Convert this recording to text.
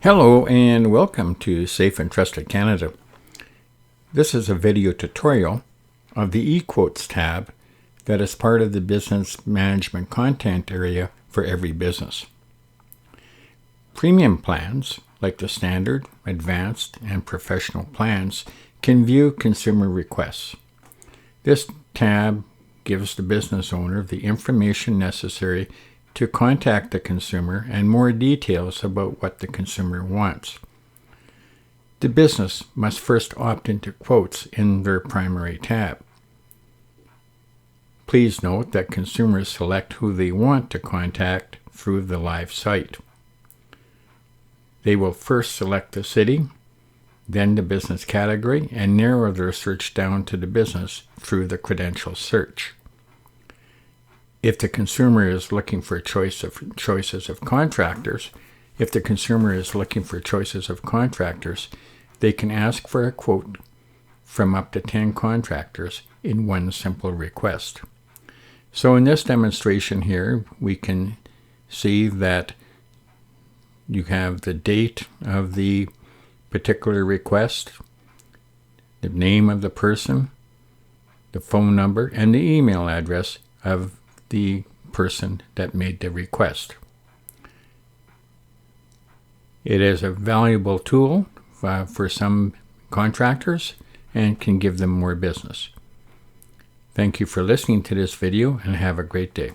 Hello and welcome to Safe and Trusted Canada. This is a video tutorial of the eQuotes tab that is part of the business management content area for every business. Premium plans, like the standard, advanced, and professional plans, can view consumer requests. This tab gives the business owner the information necessary to contact the consumer and more details about what the consumer wants. The business must first opt into quotes in their primary tab. Please note that consumers select who they want to contact through the live site. They will first select the city, then the business category, and narrow their search down to the business through the credential search. If the consumer is looking for choices of contractors, they can ask for a quote from up to 10 contractors in one simple request. So in this demonstration here, we can see that you have the date of the particular request, the name of the person, the phone number, and the email address of the person that made the request. It is a valuable tool for some contractors and can give them more business. Thank you for listening to this video and have a great day.